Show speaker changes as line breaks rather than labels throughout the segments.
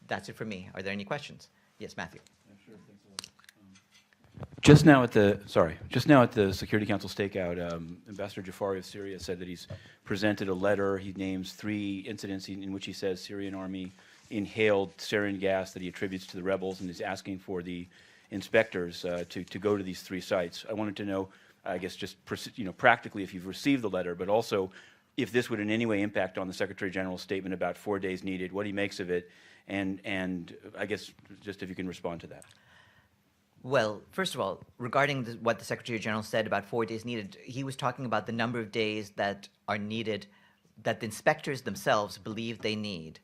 that's it for me. Are there any questions? Yes, Matthew.
Sure, thanks a lot. Just now at the Security Council stakeout, Ambassador Jafari of Syria said that he's presented a letter. He names 3 incidents in which he says Syrian Army inhaled sarin gas that he attributes to the rebels, and is asking for the inspectors to go to these 3 sites. I wanted to know, I guess, just practically if you've received the letter, but also if this would in any way impact on the Secretary General's statement about 4 days needed, what he makes of it, and I guess just if you can respond to that.
Well, first of all, regarding what the Secretary General said about 4 days needed, he was talking about the number of days that are needed, that the inspectors themselves believe they need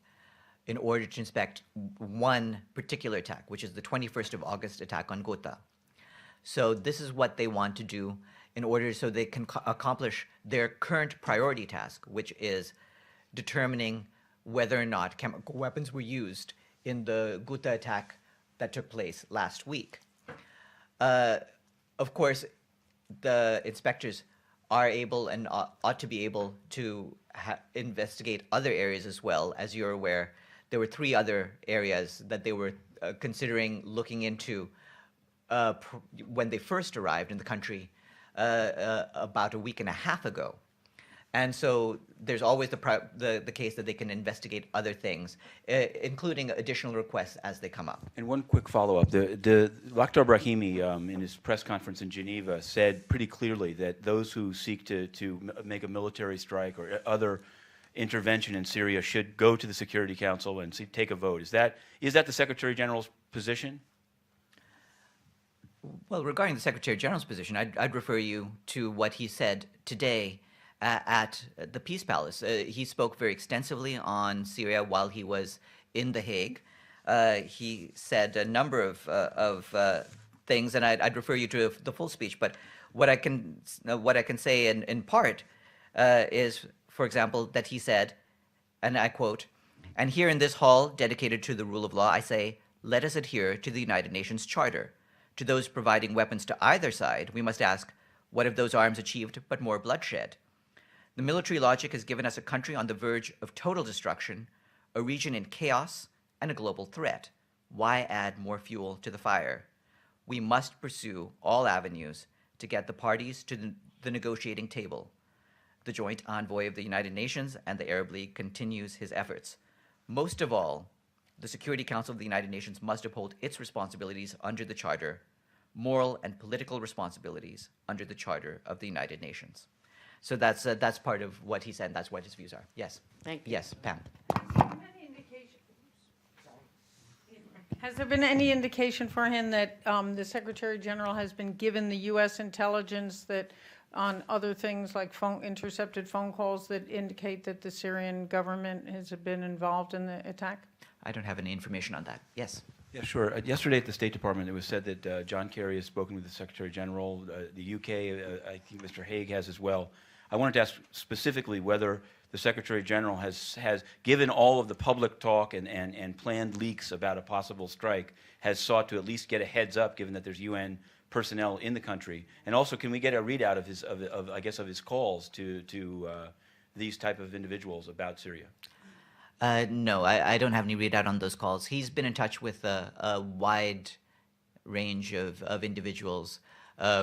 in order to inspect one particular attack, which is the 21st of August attack on Ghouta. So this is what they want to do in order so they can accomplish their current priority task, which is determining whether or not chemical weapons were used in the Ghouta attack that took place last week. Of course, the inspectors are able and ought to be able to investigate other areas as well. As you're aware, there were 3 other areas that they were considering looking into when they first arrived in the country about a week and a half ago. And so there's always the case that they can investigate other things, including additional requests as they come up.
And one quick follow-up. Lakhdar Brahimi, in his press conference in Geneva, said pretty clearly that those who seek to make a military strike or other intervention in Syria should go to the Security Council and take a vote. Is that the Secretary General's position?
Well, regarding the Secretary General's position, I'd refer you to what he said today at the Peace Palace. He spoke very extensively on Syria while he was in The Hague. He said a number of things, and I'd refer you to the full speech. But what I can say in part is, for example, that he said, and I quote, "And here in this hall dedicated to the rule of law, I say, let us adhere to the United Nations Charter. To those providing weapons to either side, we must ask, what have those arms achieved but more bloodshed? The military logic has given us a country on the verge of total destruction, a region in chaos, and a global threat. Why add more fuel to the fire? We must pursue all avenues to get the parties to the negotiating table. The joint envoy of the United Nations and the Arab League continues his efforts. Most of all, the Security Council of the United Nations must uphold its responsibilities under the Charter, moral and political responsibilities under the Charter of the United Nations." So that's part of what he said. That's what his views are. Yes.
Thank you.
Yes, Pam.
Has there been any indication for him that the Secretary General has been given the U.S. intelligence that on other things like intercepted phone calls that indicate that the Syrian government has been involved in the attack?
I don't have any information on that. Yes.
Yeah, sure. Yesterday at the State Department, it was said that John Kerry has spoken with the Secretary General. The UK, I think Mr. Hague has as well. I wanted to ask specifically whether the Secretary General has given all of the public talk and planned leaks about a possible strike, has sought to at least get a heads up, given that there's UN personnel in the country. And also, can we get a readout of his calls to these type of individuals about Syria?
No, I don't have any readout on those calls. He's been in touch with a wide range of individuals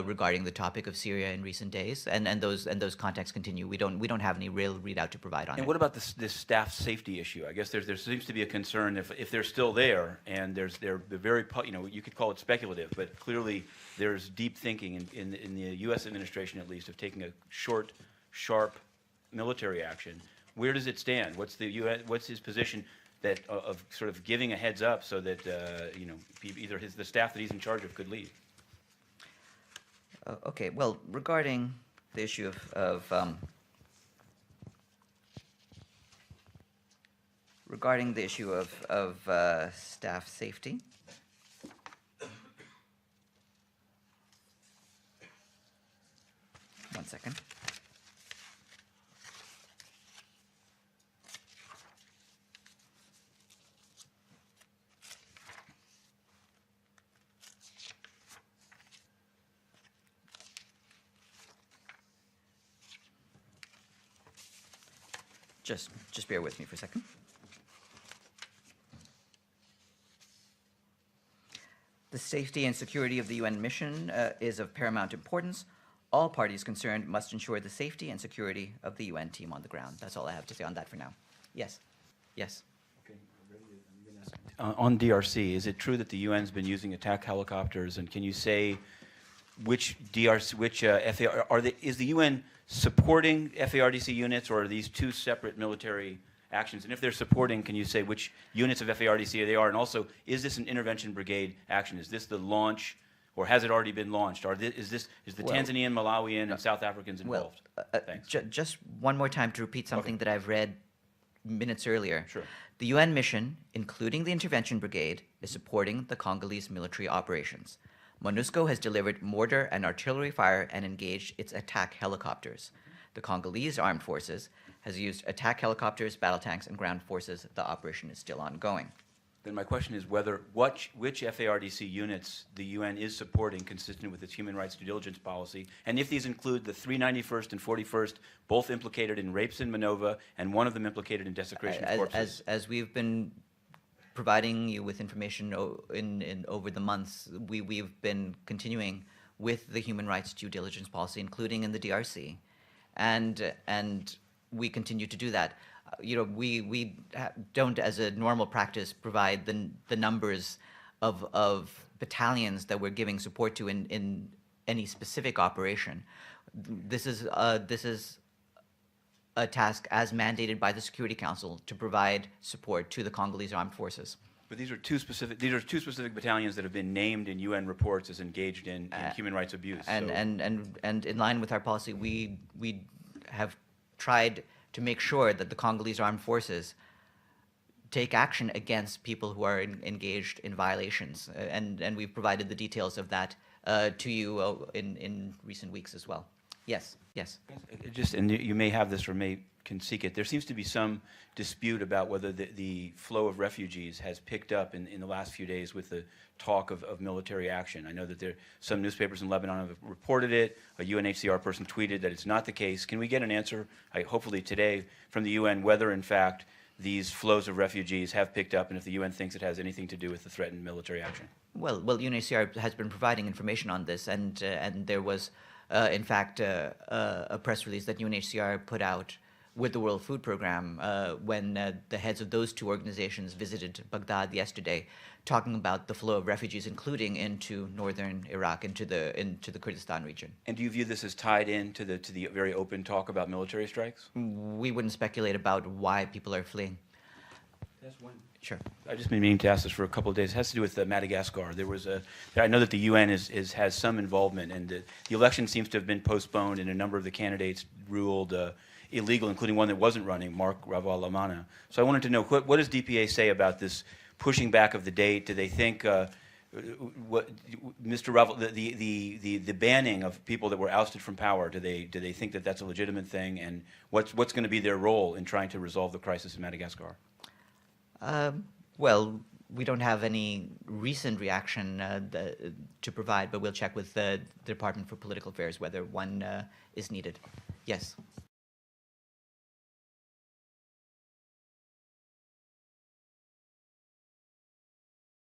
regarding the topic of Syria in recent days, and those contacts continue. We don't have any real readout to provide on it.
And what about this staff safety issue? I guess there seems to be a concern if they're still there, and they're very, you could call it speculative, but clearly there's deep thinking in the U.S. administration, at least, of taking a short, sharp military action. Where does it stand? What's his position of sort of giving a heads up so that either the staff that he's in charge of could leave?
Okay. Well, regarding the issue of staff safety, one second. Just bear with me for a second. The safety and security of the UN mission is of paramount importance. All parties concerned must ensure the safety and security of the UN team on the ground. That's all I have to say on that for now. Yes. Yes.
On DRC, is it true that the UN's been using attack helicopters, and can you say which DRC, is the UN supporting FARDC units, or are these two separate military actions? And if they're supporting, can you say which units of FARDC they are? And also, is this an intervention brigade action? Is this the launch, or has it already been launched? Is the Tanzanian, Malawian, and South Africans involved? Thanks.
Just one more time to repeat something that I've read minutes earlier.
Sure.
The UN mission, including the intervention brigade, is supporting the Congolese military operations. MONUSCO has delivered mortar and artillery fire and engaged its attack helicopters. The Congolese armed forces has used attack helicopters, battle tanks, and ground forces. The operation is still ongoing.
Then my question is which FARDC units the UN is supporting consistent with its human rights due diligence policy, and if these include the 391st and 41st, both implicated in rapes in Minova, and one of them implicated in desecration of corpses.
As we've been providing you with information in over the months, we've been continuing with the human rights due diligence policy, including in the DRC, and we continue to do that. We don't, as a normal practice, provide the numbers of battalions that we're giving support to in any specific operation. This is a task as mandated by the Security Council to provide support to the Congolese armed forces.
But these are two specific battalions that have been named in UN reports as engaged in human rights abuse.
And in line with our policy, we have tried to make sure that the Congolese armed forces take action against people who are engaged in violations, and we've provided the details of that to you in recent weeks as well. Yes, yes.
And you may have this or can seek it. There seems to be some dispute about whether the flow of refugees has picked up in the last few days with the talk of military action. I know that some newspapers in Lebanon have reported it. A UNHCR person tweeted that it's not the case. Can we get an answer, hopefully today, from the UN whether, in fact, these flows of refugees have picked up, and if the UN thinks it has anything to do with the threatened military action?
Well, UNHCR has been providing information on this, and there was, in fact, a press release that UNHCR put out with the World Food Program when the heads of those two organizations visited Baghdad yesterday, talking about the flow of refugees, including into northern Iraq, into the Kurdistan region.
And do you view this as tied into the very open talk about military strikes?
We wouldn't speculate about why people are fleeing.
That's one.
Sure.
I've just been meaning to ask this for a couple of days. It has to do with Madagascar. I know that the UN has some involvement, and the election seems to have been postponed, and a number of the candidates ruled illegal, including one that wasn't running, Mark Ravalomanana. So I wanted to know, what does DPA say about this pushing back of the date? Do they think Mr. Raval, the banning of people that were ousted from power, do they think that that's a legitimate thing, and what's going to be their role in trying to resolve the crisis in Madagascar?
Well, we don't have any recent reaction to provide, but we'll check with the Department for Political Affairs whether one is needed. Yes.